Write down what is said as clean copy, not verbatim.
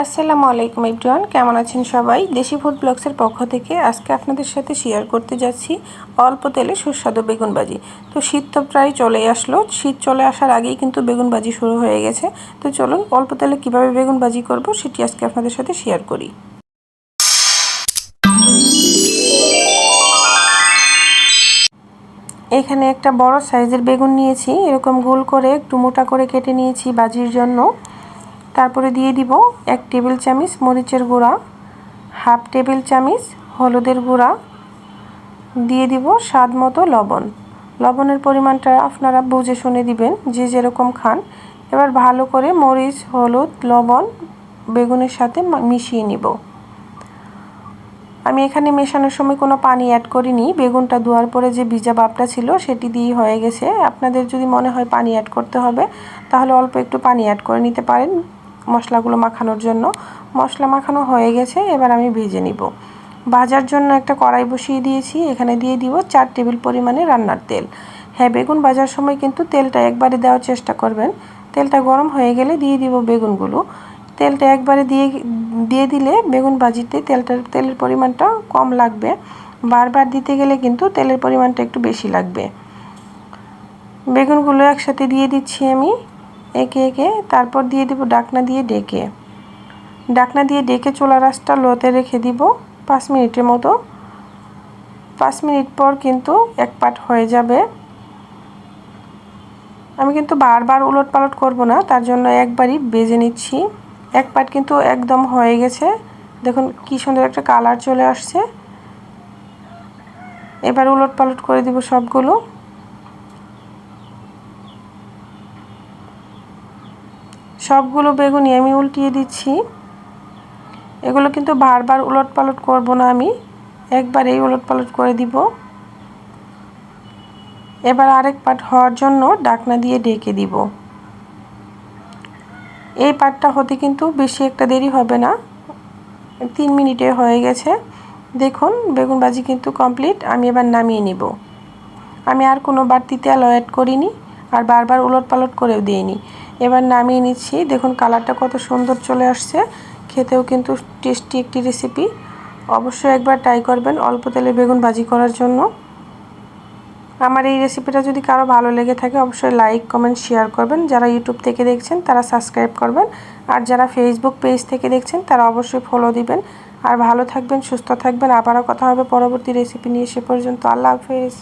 আসসালামু আলাইকুম এভরিওয়ান, কেমন আছেন সবাই? দেশি ফুড ব্লগসের পক্ষ থেকে আজকে আপনাদের সাথে শেয়ার করতে যাচ্ছি অল্প তেলে সুস্বাদু বেগুন ভাজি। তো শীত তো প্রায় চলেই আসলো, শীত চলে আসার আগেই কিন্তু বেগুন ভাজি শুরু হয়ে গেছে। তো চলুন অল্প তেলে কীভাবে বেগুন ভাজি করব সেটি আজকে আপনাদের সাথে শেয়ার করি। এখানে একটা বড় সাইজের বেগুন নিয়েছি, এরকম গোল করে একটু মোটা করে কেটে নিয়েছি ভাজির জন্য। তারপরে দিয়ে দিব 1 টেবিল চামচ মরিচের গুঁড়া, হাফ টেবিল চামচ হলুদের গুঁড়া, দিয়ে দিব স্বাদ মতো লবণ। লবণের পরিমাণটা আপনারা বুঝে শুনে দিবেন, যে যেরকম খান। এবার ভালো করে মরিচ, হলুদ, লবণ বেগুনের সাথে মিশিয়ে নিব। আমি এখানে মেশানোর সময় কোনো পানি অ্যাড করিনি, বেগুনটা ধোয়ার পরে যে ভিজা ভাবটা ছিল সেটি দিয়ে হয়ে গেছে। আপনাদের যদি মনে হয় পানি অ্যাড করতে হবে তাহলে অল্প একটু পানি অ্যাড করে নিতে পারেন মশলাগুলো মাখানোর জন্য। মশলা মাখানো হয়ে গেছে, এবার আমি ভেজে নিব। ভাজার জন্য একটা কড়াই বসিয়ে দিয়েছি, এখানে দিয়ে দিব 4 টেবিল পরিমাণে রান্নার তেল। হ্যাঁ, বেগুন ভাজার সময় কিন্তু তেলটা একবারে দেওয়ার চেষ্টা করবেন। তেলটা গরম হয়ে গেলে দিয়ে দিব বেগুনগুলো। তেলটা একবারে দিয়ে দিলে বেগুন ভাজিতে তেলের পরিমাণটা কম লাগবে, বারবার দিতে গেলে কিন্তু তেলের পরিমাণটা একটু বেশি লাগবে। বেগুনগুলো একসাথে দিয়ে দিচ্ছি আমি একে একে। তারপর দিয়ে দেব ঢাকনা দিয়ে ডেকে চুলার আঁচটা লোতে রেখে দিব 5 মিনিটের মতো। 5 মিনিট পর কিন্তু এক পাট হয়ে যাবে। আমি কিন্তু বারবার উলট পালট করব না, তার জন্য একবারই ভেজে নিচ্ছি। এক পাট কিন্তু একদম হয়ে গেছে, দেখুন কি সুন্দর একটা কালার চলে আসছে। এবার উলট পালট করে দিব সবগুলো। সবগুলো বেগুনই আমি উল্টিয়ে দিচ্ছি। এগুলো কিন্তু বারবার উলট পালট করব না, আমি একবারেই উলট পালট করে দিব। এবার আরেক পাট হওয়ার জন্য ঢাকনা দিয়ে ঢেকে দিব। এই পাটটা হতে কিন্তু বেশি একটা দেরি হবে না, 3 মিনিটে হয়ে গেছে। দেখুন বেগুন ভাজি কিন্তু কমপ্লিট। আমি এবার নামিয়ে নিব। আমি আর কোনো বাড়তি তেল অ্যাড করিনি, আর বারবার উলট পালট করেও দিইনি। এবার নামিয়ে নিচ্ছি। দেখুন কালারটা কত সুন্দর চলে আসছে, খেতেও কিন্তু টেস্টি একটি রেসিপি। অবশ্যই একবার ট্রাই করবেন অল্প তেলে বেগুন ভাজি করার জন্য। আমার এই রেসিপিটা যদি কারো ভালো লেগে থাকে অবশ্যই লাইক, কমেন্ট, শেয়ার করবেন। যারা ইউটিউব থেকে দেখছেন তারা সাবস্ক্রাইব করবেন, আর যারা ফেসবুক পেজ থেকে দেখছেন তারা অবশ্যই ফলো দিবেন। আর ভালো থাকবেন, সুস্থ থাকবেন। আবারও কথা হবে পরবর্তী রেসিপি নিয়ে। সে পর্যন্ত আল্লাহ হাফেজ।